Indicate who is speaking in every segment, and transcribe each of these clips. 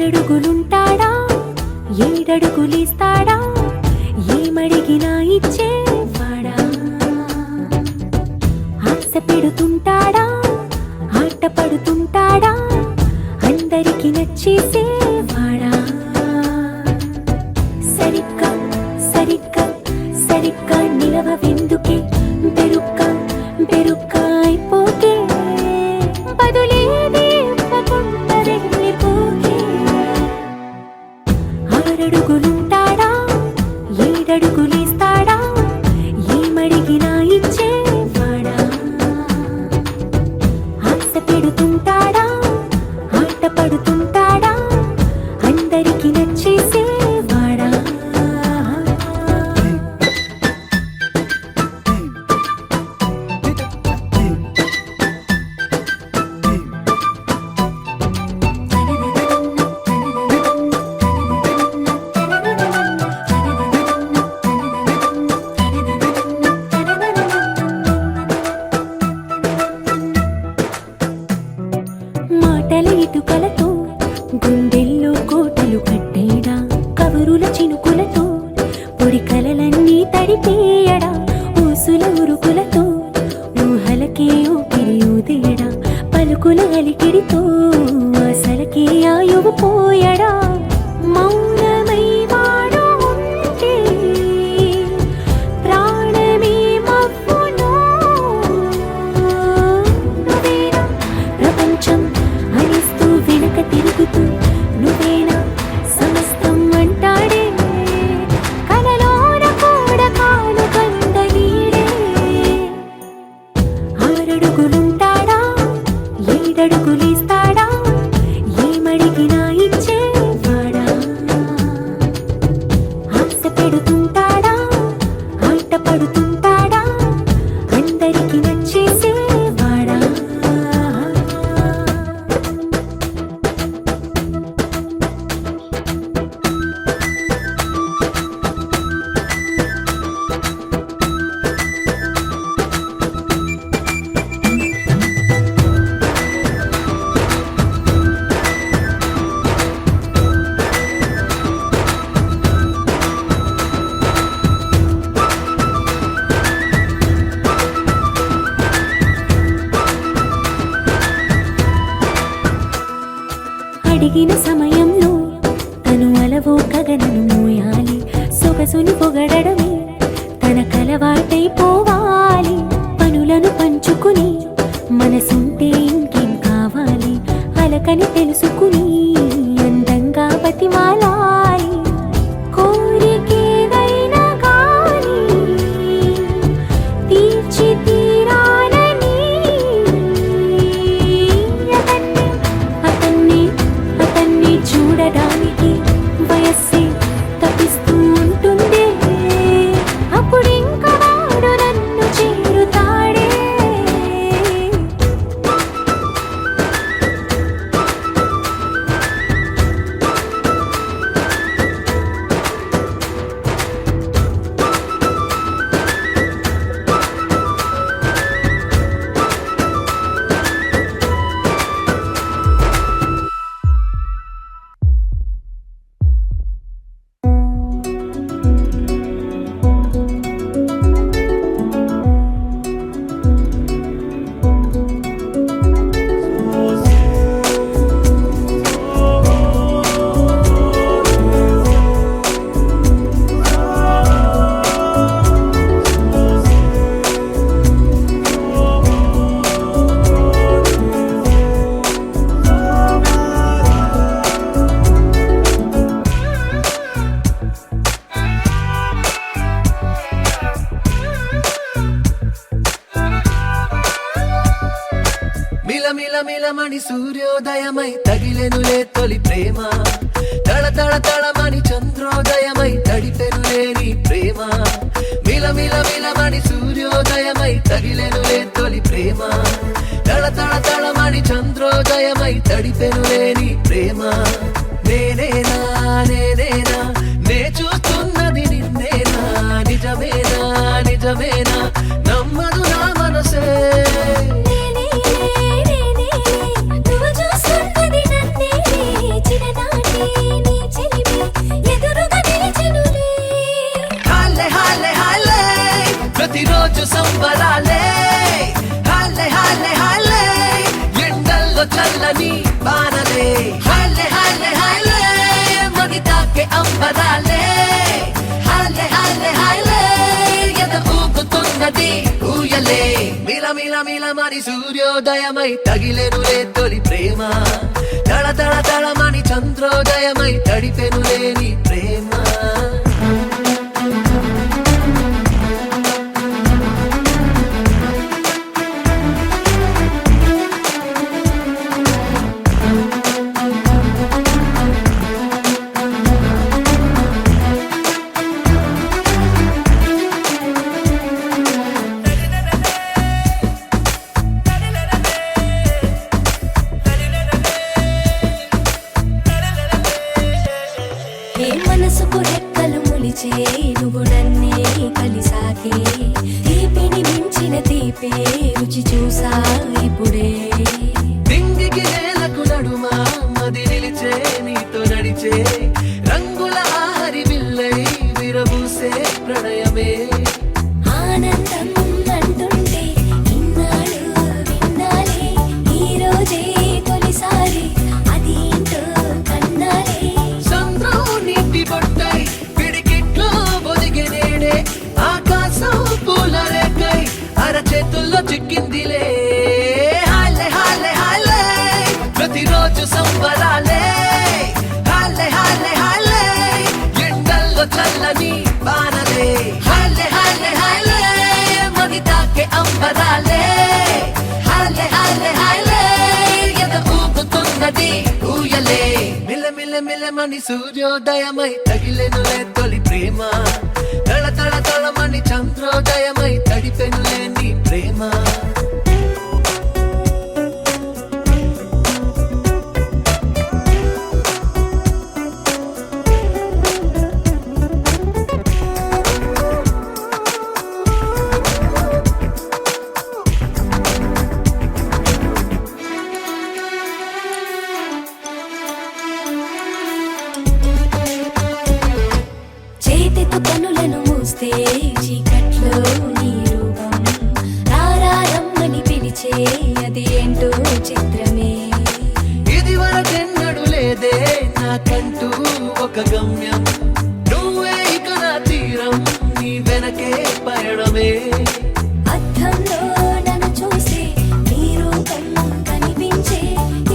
Speaker 1: ఆరడుగులుంటాడా ఏడడుగులేస్తాడా ఏమడిగినా ఇచ్చేవాడా ఆశ పెడుతుంటాడా ఆట పడుతుంటాడా అందరికి నచ్చేసేవాడా సరిగ్గా సరిగ్గా సరిగ్గా నిలవెందుకే బెరుక్క బెరుక్క అయిపోకే బదులేది ఇవ్వకుండా వెళ్ళిపోకే ఆరడుగులుంటాడా ఏడడుగులేస్తాడా ఏమడిగినా ఇచ్చేవాడా ఆశ పెడుతుంటాడా ఆట పడుతుంటాడా అందరికి నచ్చేసేవాడా మాటల ఇటుకలతో గుండెల్లో కోటలు కట్టేడా కబురుల చినుకులతో పొడి కలలన్నీ తడిపేయడా ఊసుల ఉరుకులతో ఊహలకే ఊపిరి ఊదేయడా పలుకుల అలికిడితో అసలకే ఆయువు పోయడా మౌనమై వాడు ఉంటే ప్రాణమే మవ్వును నువ్వేనా ప్రపంచం అనిస్తూ వెనక తిరుగుతూ నువ్వేనా సమస్తం అంటాడే కలలోన కూడా కాను కంద నీడే ఆరడుగులుంటాడా ఏడడుగులేస్తాడా ఏమడిగినా ఇచ్చేవాడా ఆశ పెడుతుంటాడా ఆట పడుతుంటాడా అందరికి నచ్చేసేవాడా అడిగిన సమయంలో తను అలవో కగనను మోయాలి సొగసుని పొగడమే తనకలవాటైపోవాలి పనులను పంచుకుని మనసుంటే ఇంకేం కావాలి అలకని తెలుసుకుని అందంగా బతిమాలాలి కోరికేదైనా కానీ తీర్చి తీరాలని అతన్ని అతన్ని చూడడానికి వయస్సే తప్పిస్తూ ఉంటుంది అప్పుడింకా వాడు నన్ను చేరుతాడే
Speaker 2: మిలమిలమని సూర్యోదయమై తగిలెనులే తొలి ప్రేమ తడ తడ తడమని చంద్రోదయమై తడిపెనులే నీ ప్రేమ మిలమిలమని సూర్యోదయమై తగిలెనులే తొలి ప్రేమ తడ తడ తడమని చంద్రోదయమై తడిపెనులే నీ ప్రేమ నేనేనా నేనేనా నే చూస్తున్నది నిన్నేనా నిజమేనా నిజమేనా నమ్మదు నా మనసే
Speaker 1: నువ్వు చూస్తున్నది నన్నే చిరనాటి
Speaker 2: ఎండల్లో చల్లని బాణలే హాలే హాలే హాలే మది తాకే అంబరాలే హాలే హాలే హాలే ఎద ఊగుతున్నది ఊయలే మిల మిల మిలమని సూర్యోదయమై తగిలెనులే తొలి ప్రేమ తళ తళ తళమని చంద్రోదయమై తడిపెనులే నీ ప్రేమ
Speaker 1: ఏ మనసుకు రెక్కలు మొలిచే నువ్వు నన్నే కలిసాకే తీపిని మించిన తీపే రుచి చూసా ఇప్పుడే
Speaker 2: దింగికి నేలకు నడుమా మది నిలిచే నీతో నడిచే రంగుల ఆహరి విల్లై విరబూసే ప్రణయమే
Speaker 1: ఆనందం అంటుంటే ఇన్నాళ్ళు విన్నాలే ఈ రోజే తొలిసారి అది ఏంటో కన్నాలే
Speaker 2: చంద్రం నీటి బొట్టై పిడికిట్లో ఒదిగి నేడే ఆకాశం పూల రేకై అరచేతుల్లో చిక్కిందిలే హాలే హాలే హాలే ప్రతిరోజు సంబరాలే హాలే హాలే హాలే ఎండల్లో చల్లని బాణలే హాలే హాలే హాలే మది తాకే అంబరాలే హాలే హాలే హాలే ఎద ఊగుతున్నది ఊయలే మిల మిల మిలమని సూర్యోదయమై తగిలెనులే తొలి ప్రేమ తళ తళ తళమని చంద్రోదయమై తడిపెనులే నీ ప్రేమ
Speaker 1: చేతితో కనులను మూస్తే చీకట్లో నీ రూపం రారారమ్మని పిలిచే అది ఏంటో చిత్రమే
Speaker 2: ఇది వరకెన్నడు లేదే నాకంటూ ఒక గమ్యం నువ్వే ఇక నా తీరం నీ వెనకే పయడమే
Speaker 1: అద్దంలో నన్ను చూస్తే నీ రూపం కనిపించే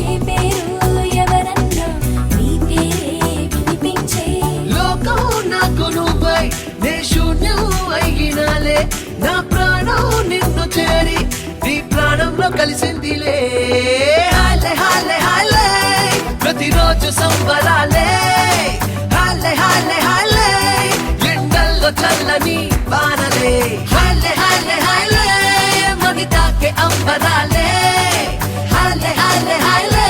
Speaker 1: ఏ పేరు ఎవరన్నా నీ పేరే వినిపించే
Speaker 2: లోకం నాకు నువ్వై నే శూన్యం అయినాలే నా ప్రాణం నిన్ను చేరి నీ ప్రాణంలో కలిసిందిలే హాలే హాలే హాలే ప్రతిరోజు సంబరాలే హాలే హాలే హాలే ఎండల్లో చల్లని బాణలే హాలే హాలే హాలే మది తాకే అంబరాలే హాలే హాలే హాలే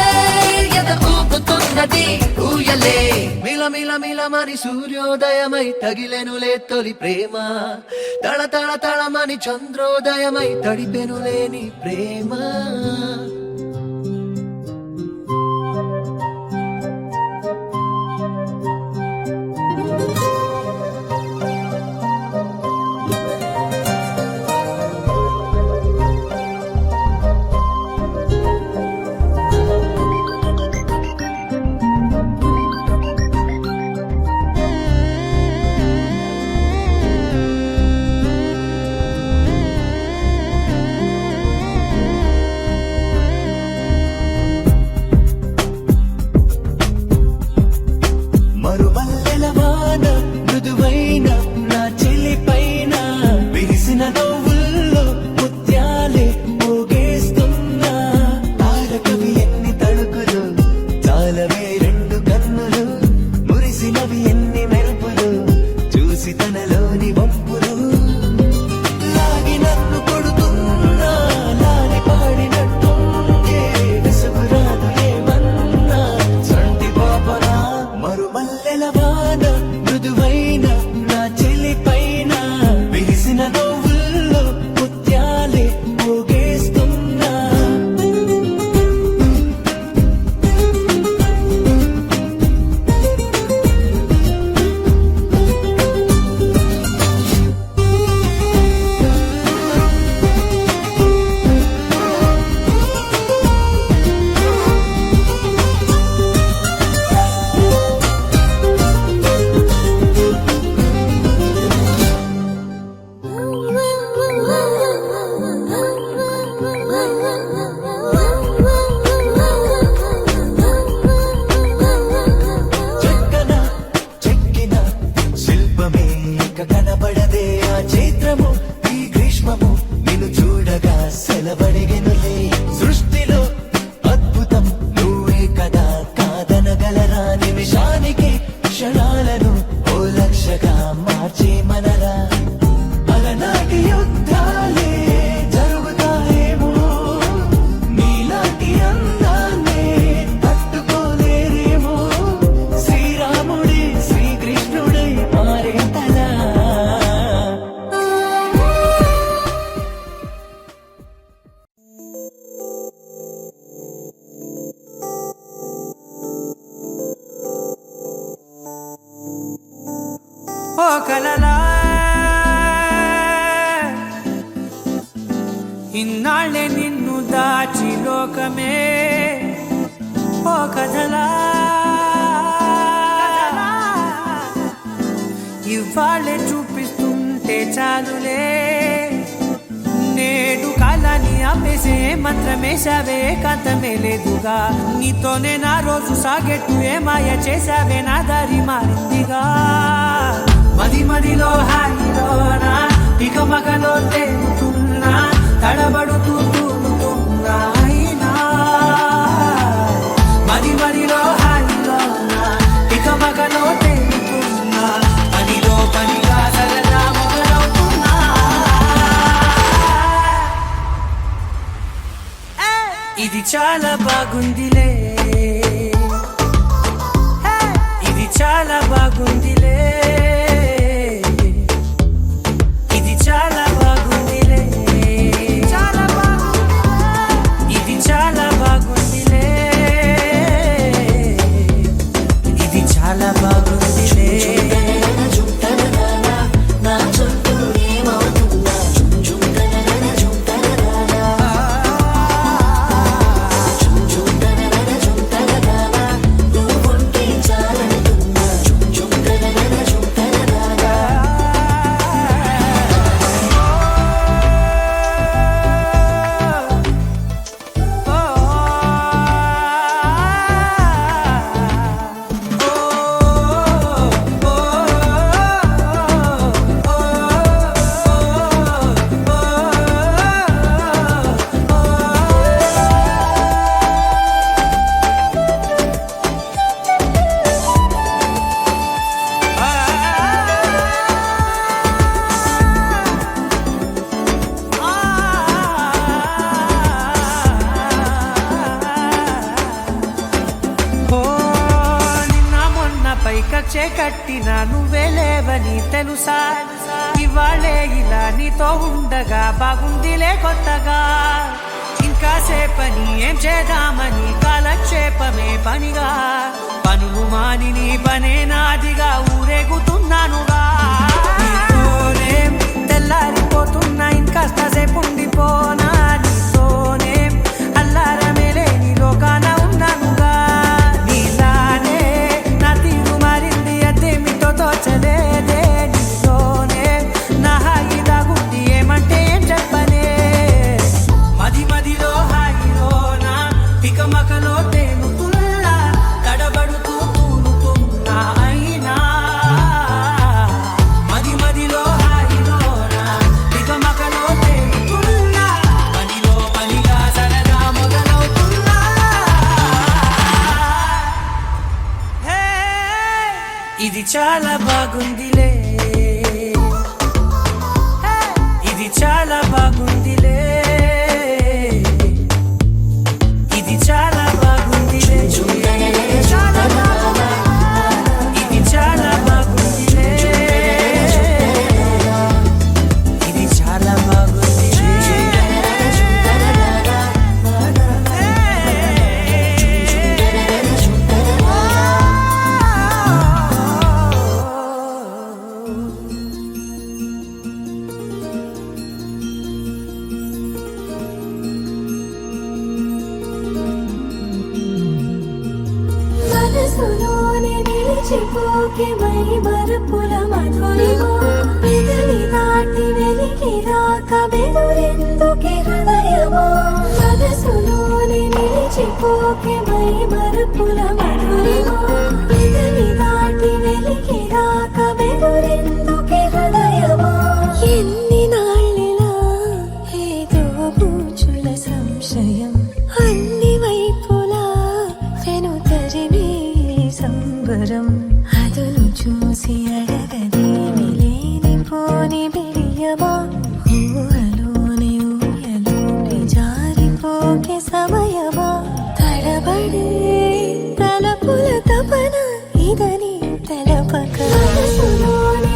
Speaker 2: ఎద ఊగుతున్నది ఊయలే మిల మిల మిలమని సూర్యోదయమై తగిలెనులే తొలి ప్రేమ తళ తళ తళమని చంద్రోదయమై తడిపెనులే నీ ప్రేమ
Speaker 3: కలలా ఇన్నాళ్ళే నిన్ను దాచి లోకమే ఓ కథలా ఇవాళ్ళే చూపిస్తుంటే చాలులే నేడు కాలాన్ని ఆపేసే మంత్రమేశావే కాంతమే లేదుగా నీతోనే నా రోజు సాగెట్టు ఏ మాయ చేశావే నా దారి మారిందిగా మది మదిలో హాయిలోనా ఇక మగలో తేలుతున్నా తడబడుతూ తూలుతున్నా అయినా మది మదిలో హాయిలోనా ఇక మగలో తేలుతున్నా పనిలో పనిగా సరదా మొదలవుతున్నా ఇది చాలా బాగుందిలే ఇది చాలా బాగుందిలే ఇది చాలా బాగుందిలే చాలా బాగుంది ఇది చాలా బాగుందిలే ఇది చాలా బాగుందిలే
Speaker 1: నా చుట్టూ ఏమవుతుందా నువ్వుంటే చాలంటున్నా
Speaker 3: కచ్చే కట్టిన నువ్వే లేవని తెలుసా ఇవాళే ఇలా నీతో ఉండగా బాగుందిలే కొత్తగా ఇంకా సేపని ఏం చేద్దామని కాలక్షేపమే పనిగా పనులు మాని నీ పనే నాదిగా ఊరేగుతున్నానుగా నీతోనే తెల్లారిపోతున్నా ఇంకాస్త సేపు ఉండిపోనా నీతోనే అల్లారమే లేని లోకాన ఉన్నానుగా నీలానే నా తీరు మారింది అదేమిటో తోచలేదే నీతోనే నా హాయి దాగుంది ఏమంటే ఏం చెప్పనే మది మదిలో హాయిలోనా పికమకలో తేలుతున్నా తడబడుతూ తూలుతున్నా అయినా మది మదిలో హాయిలోనా పికమకలో తేలుతున్నా పనిలో పనిగా సరదా మొదలవుతున్నా హే ఇది చాలా బాగుందిలే ఇది చాలా బాగుందిలే ఇది చాలా బాగుందిలే చాలా బాగుంది ఇది చాలా బాగుందిలే ఇది చాలా బాగుందిలే
Speaker 1: మనసులోనే నిలిచిపోకే మై మరుపుల మధురిమో పెదవి దాటి వెలికి రాక బెదురెందుకే హృదయమో మనసులోనే నిలిచిపోకే మై మరుపుల మధురిమో పెదవి దాటి వెలికి రాక బెదురెందుకే హృదయమో ఎన్ని నాళ్ళిలా ఏదో పూచుల సంశయం అన్ని వైపులా వెను తరిమే సంబరం అదును చూసి అడగదేమి లేనిపోని బిడియమా ఊహలోని ఊయలోని జారిపోకే సమయమా తడబడే తలపుల తపన ఇదని తెలపక మనసులోని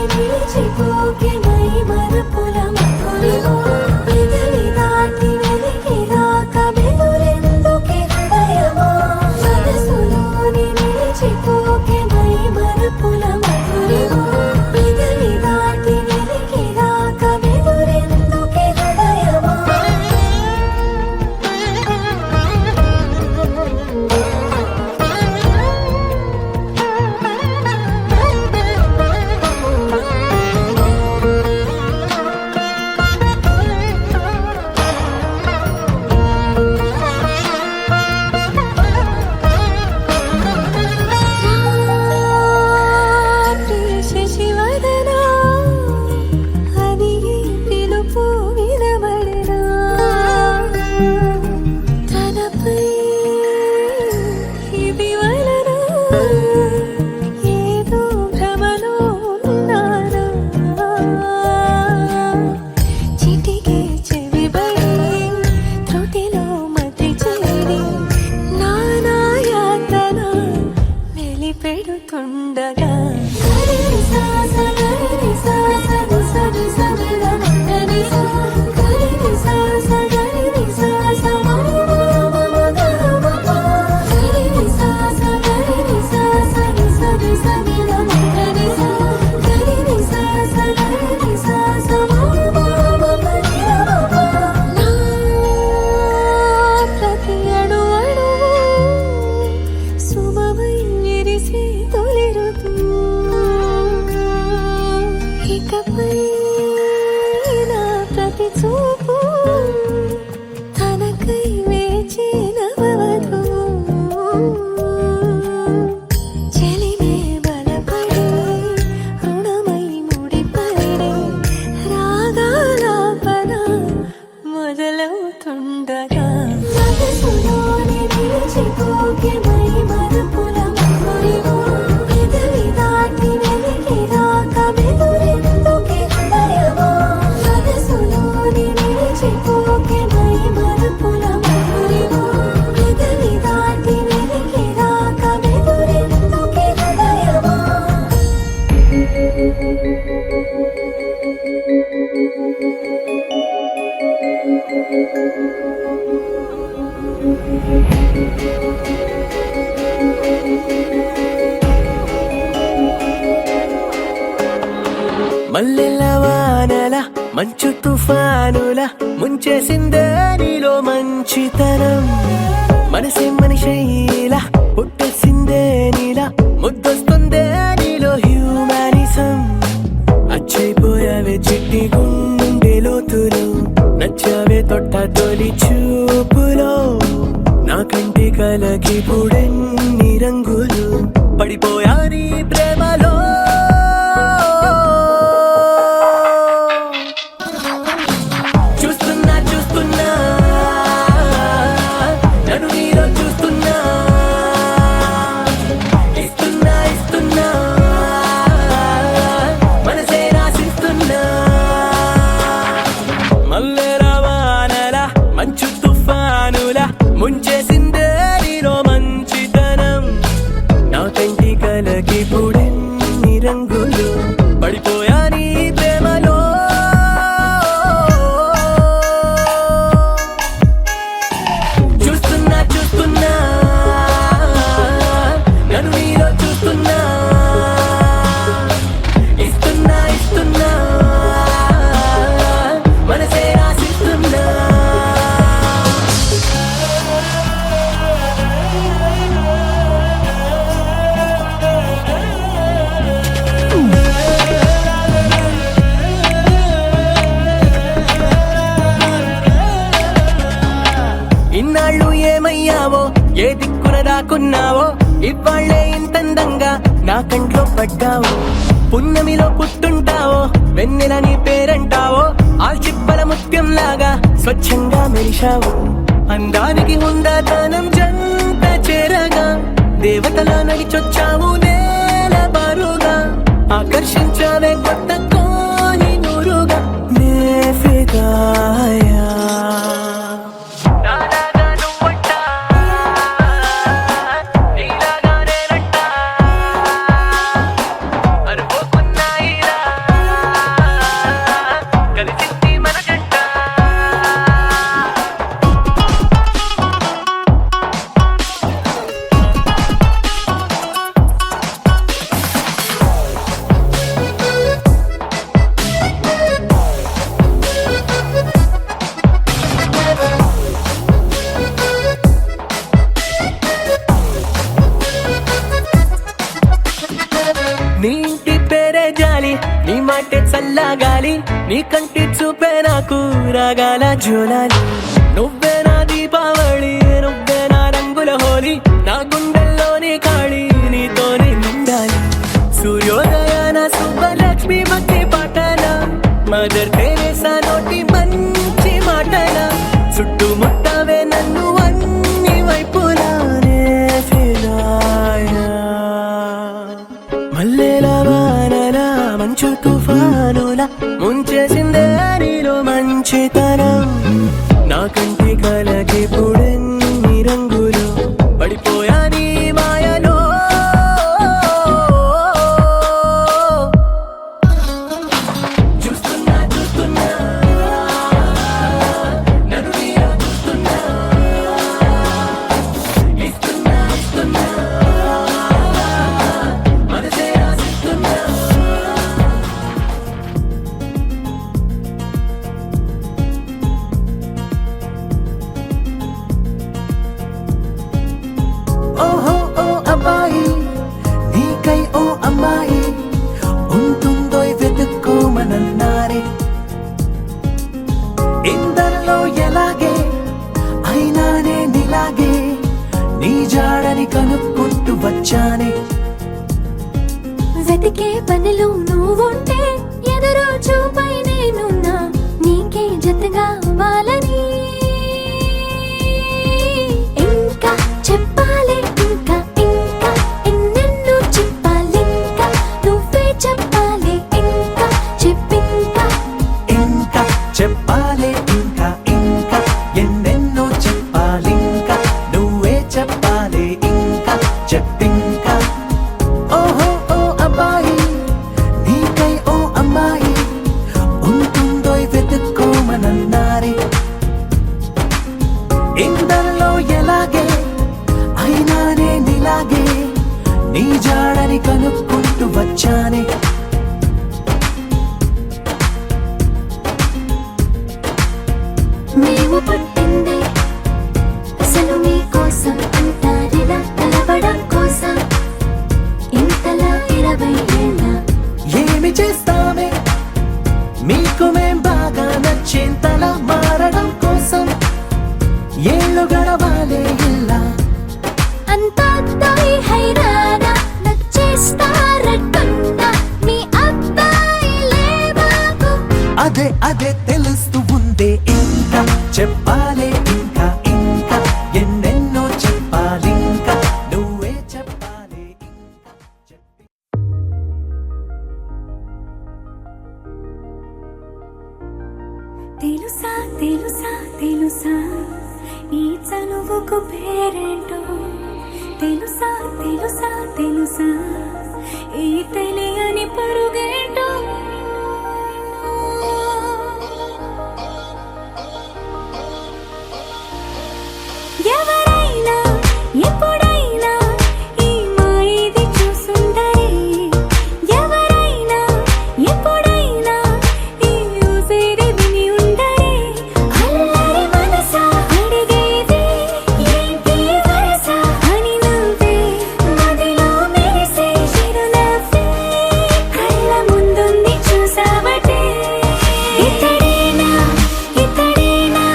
Speaker 2: మల్లెల వానల మంచు తుఫానుల ముంచేసిందే నీలో మంచితనం మనసే మనిషైలా పుట్టేసిందే నీలా ముద్దొస్తుందే నీలో హ్యూమానిజం అచ్చైపోయావే చిట్టి గుండె లోతులు నచ్చావే తొట్ట తొలి చూపులో నా కంటి కలకి పుడెన్ని రంగులు పడిపోయా నీ ప్రేమలో చూస్తున్నా చూస్తున్నా నన్ను నీలో చూస్తున్నా ఇస్తున్నా ఇస్తున్నా మనసే రాసిస్తున్నా మల్లెల వానల మంచు తుఫానుల ముంచేసిందే నీలో మంచితనం నా కంటి కలకి పుడెన్ని రంగులు పడిపోయా నీ ప్రేమలో చూస్తున్నా చూస్తున్నా నన్ను నీలో చూస్తున్నా ఇస్తున్నా ఇస్తున్నా మనసే రాసిస్తున్నా ఇన్నాళ్ళు ఏమయ్యావో ఏ దిక్కున దాక్కున్నావో ఇవాళ్లే ఇంతందంగా నా కంట్లో పడ్డావు పున్నమిలో పుట్టుంటావో వెన్నెల నీ పేరంటావో ఆల్చిప్పల ముత్యం లాగా స్వచ్ఛంగా మెరిశావు అందానికి ఉందాతనం జంట చేరగా దేవతలా నడిచొచ్చావు నేల బారుగా ఆకర్షించావే కొత్త కోని నూరుగా నే ఫిదాయా నీ ఇంటి పేరే జాలి నీ మాటే చల్లగాలి నీ కంటి చూపే నాకు రాగాల జోలాలి నువ్వే నా దీపావళి నువ్వే నా రంగుల హోలీ నా గుండెల్లోని కాళీ నీతోనే నిండాలి సూర్యోదయాన సుబ్బలక్ష్మి మధ్య పాటల మదర్ తెరేసా నోటి మంచి మాటల చుట్టుముట్టవే నన్ను అన్ని వైపులానే ఫిరాయా మల్లెల వానల మంచు తుఫానుల ముంచేసిందే నీలో మంచితనం నా కంటి కలకి పుడెన్ని రంగులు పడిపోయా నీ మాయలో చూస్తున్నా చూస్తున్నా నన్ను నీలో చూస్తున్నా ఇస్తున్నా ఇస్తున్నా మనసే రాసిస్తున్నా దారి కనుక్కుంటూ వచ్చానే.
Speaker 1: మేము పుట్టిందే అసలు మీకోసం, అంటారిలా కలవడం కోసం. ఇంతలా 20 ఏళ్ళ
Speaker 2: ఏమి చేస్తామే మీకు మేం బాగా నచ్చేంతలా మారడం కోసం. ఏళ్ళు గడవాలే ఇలా
Speaker 1: అంతా అబ్బాయి హైరానా, నచ్చేస్తారట్టున్నా మీ అబ్బాయిలే మాకు.
Speaker 2: అదే అదే తెలుస్తూ ఉందే, ఇంకా చెప్పాలే ఇంకా ఇంకా ఎన్నెన్నో చెప్పాలి, ఇంకా నువ్వే చెప్పాలి ఇంకా చెప్పి.
Speaker 1: తెలుసా తెలుసా తెలుసా ఈ చనువుకు పేరేంటో. తెలుసా తెలుసా తెలుసా ఈ తెలియని పరుగేంటో. ఎవరైనా ఎప్పుడైనా ఈ మాయది చూసుండరే. ఎవరైనా ఎప్పుడైనా ఈ ఊసేది విని ఉండరే. అల్లరి మనసా అడిగేది ఏంటి వరసా అని నువ్వే మదిలో మెరిసే చిరునవ్వే కళ్ళ ముందుంది చూసావటే. ఇతడేనా ఇతడేనా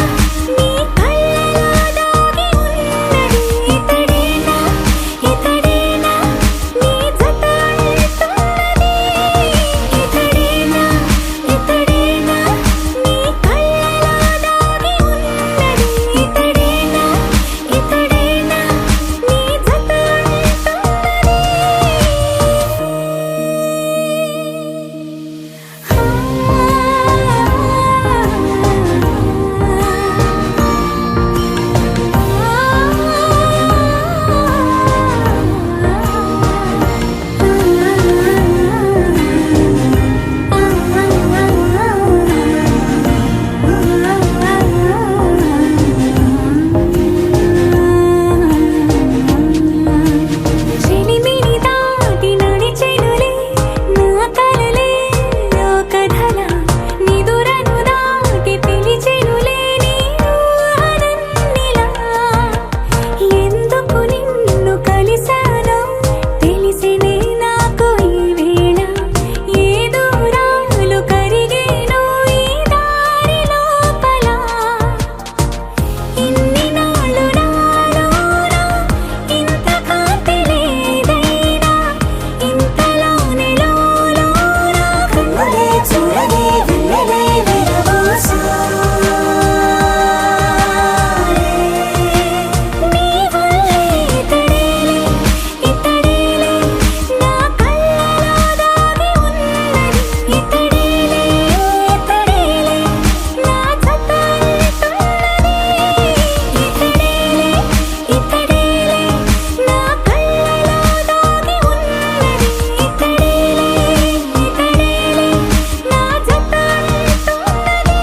Speaker 1: నీ కళ్ళలో దాగి ఉన్నది. ఇతడేనా ఇతడేనా నీ జత అంటున్నది. ఇతడేనా ఇతడేనా నీ కళ్ళలో దాగి ఉన్నది. ఇతడేనా ఇతడేనా నీ జత చెలిమిని దాటి నడిచెనులే నా కలలే ఓ కథలా. నిదురను దాటి పిలిచెనులే నీ ఊహలన్నిలా. ఎందుకు నిన్ను కలిసానో తెలిసినే నాకు ఈ వేళ. ఏ దూరాలు కరిగేనో ఈ దారి లోపల. ఇన్ని నాళ్ళు నాలోనా ఇంత కాంతి లేదైనా. ఇంతలోనే లోలోనా కన్నులే చూడలే వెన్నెలే విరబోసారే. నీ వల్లే ఇతడేలే ఇతడేలే నా కళ్ళలో దాగి ఉన్నది. ఇతడేలే ఇతడేలే నా జత అంటున్నది. ఇతడేలే ఇతడేలే నా కళ్ళలో దాగి ఉన్నది. ఇతడేలే ఇతడేలే నా జత అంటున్నది.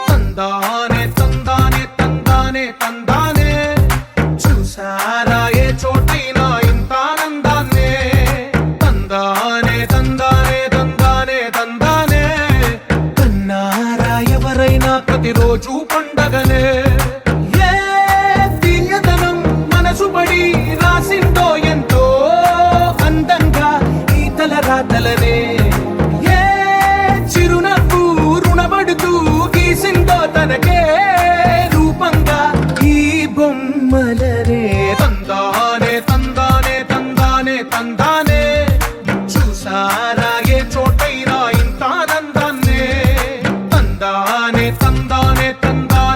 Speaker 3: తందానే తందానే తందానే తందానే చూసారా ఏ చోటైనా ఇంత ఆనందాన్నే. తందానే తందానే తందానే తందానే కన్నారా ఎవరైనా ప్రతిరోజు పండగనే. ఏ తీయదనం మనసు పడి రాసిందో ఎంతో అందంగా ఈ తలరాతలనే. ఏ చిరునవ్వు రుణపడుతూ గీసిందో తనకే రూపంగా ఈ బొమ్మలనే. తందానే తందానే తందానే తందానే చూసారా ఏ చోటైనా ఇంత ఆనందాన్నే. తందానే తందానే తందానే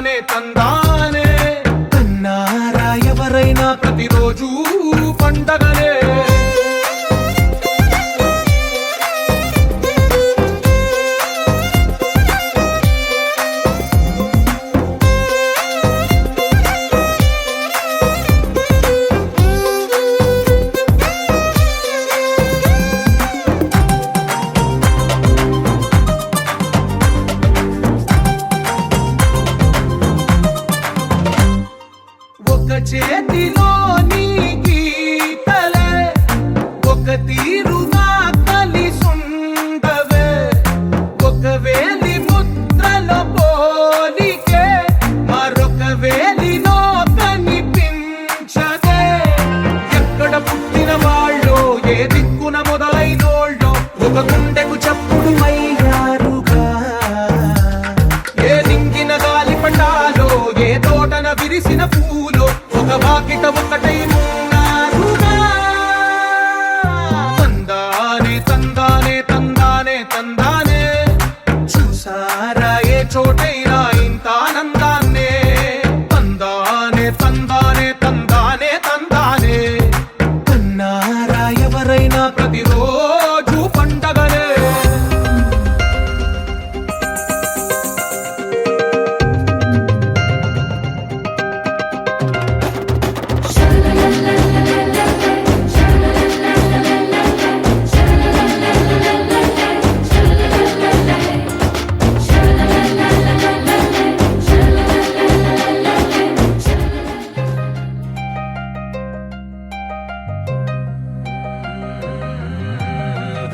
Speaker 3: విరిసిన పూలో ఒక వాకిట ఒకటై ఉన్నారుగా. తందానే తందానే తందానే తందానే చూసారా ఏ చోటైనా ఇంత ఆనందాన్నే. తందానే తందానే తందానే తందానే కన్నారా ఎవరైనా ప్రతిరోజు పండగలే.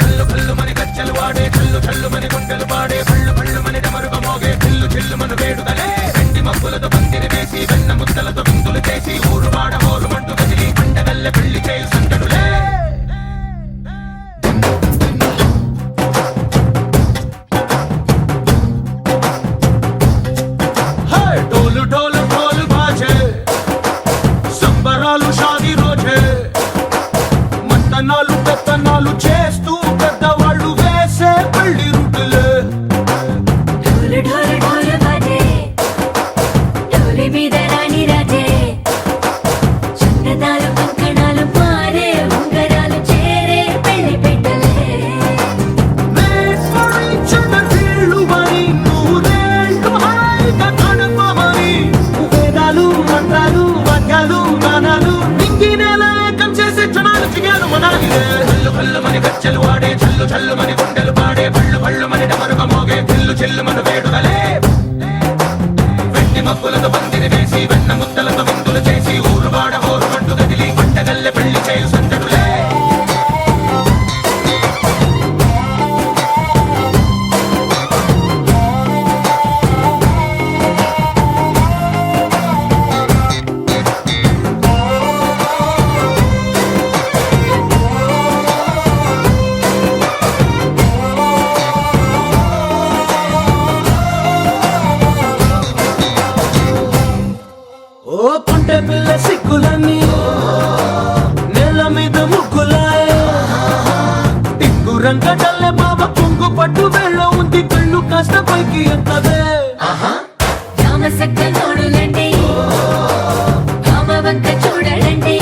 Speaker 3: కల్లు కల్లు మని గజ్జలు వాడే కల్లు చల్లు మని గుండెలు పాడే కళ్ళు కళ్ళు మని డమరుగ మోగే చిల్లు చిల్లు మన వేడుదలే. వెండి మబ్బులతో పందిరి వేసి వెన్న ముద్దలతో విందులు చేసి ఊరు వాడ మోరు మంటు కదిలి పండగల్లె పెళ్లి చేయు సందడులే. హే డోలు డోలు డోలు బాజే సంబరాలు షాదీ రోజే. మంతనాలు పెత్తనాలు చేస్తూ పెద్దవాళ్ళు వేసే పెళ్లి రుటులే.
Speaker 1: ఢోలు ఢోలు ఢోలు బాజే ఢోలి మీద రాణి రాజే. చందనాలు కంకణాలు మారే ఉంగరాలు చేరే పెళ్లి పెట్టలే.
Speaker 3: Made for each other వీళ్ళు మరి నూరేళ్ళు హాయిగా గడపమని. వేదాలు మంత్రాలు వాక్యాలు గానాలు నింగి నేల ఏకం చేసే క్షణాలు చిగాలు మనాలిలే. కల్లు కల్లు మని గజ్జలు వాడే చల్లు చల్లు మని గుండెలు పాడే పళ్ళు పళ్ళు మని డమరుగ మోగే చిల్లు చిల్లు మన వేడుదలే. వెండి మబ్బులతో పందిరి వేసి వెన్న ముద్దలతో విందులు చేసి ఊరు వాడ హోరు మంటు కదిలి పంటగల్లె పెళ్లి చేయు సందడులే. ఓ పుంటె పిల్ల సిగ్గులన్నీ నెల మీద ముగ్గులాయ. టింగు రంగడల్లె బాబా పొంగు పట్టు వెళ్ళ ఉంది కళ్ళు కాస్త పైకి ఎత్తదే.
Speaker 1: రామ సక్క నోడులండి రామ వంక చూడడండి.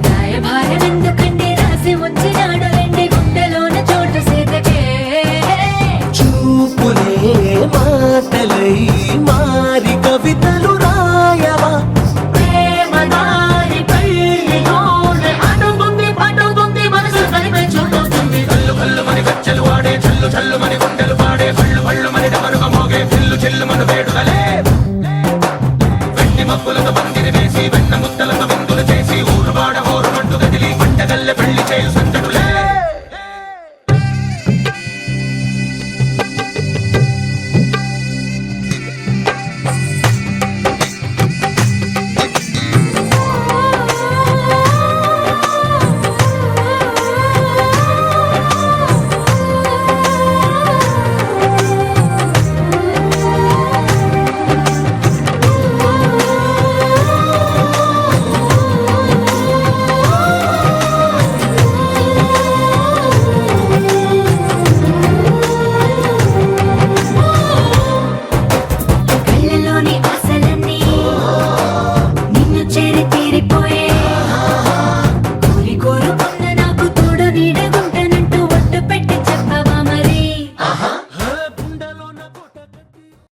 Speaker 1: రాయభారం ఎందుకండి రాసి వచ్చినాడు రండి గుండెలోన చోటు సేతకే.
Speaker 2: చూపులే మాటలై మారి కవితలు రాయవా.
Speaker 1: ప్రేమ దారి పెళ్లిలోనే అడుగుంది పడుగుంది మనసు కలిపే చోటవుతుంది.
Speaker 3: కల్లు కల్లు మని గజ్జలు వాడే చల్లు చల్లు మని గుండెలు పాడే కళ్ళు కళ్ళు మని డమరుగ మోగే చిల్లు చిల్లు మన వేడుదలే. వెండి మబ్బులతో పంది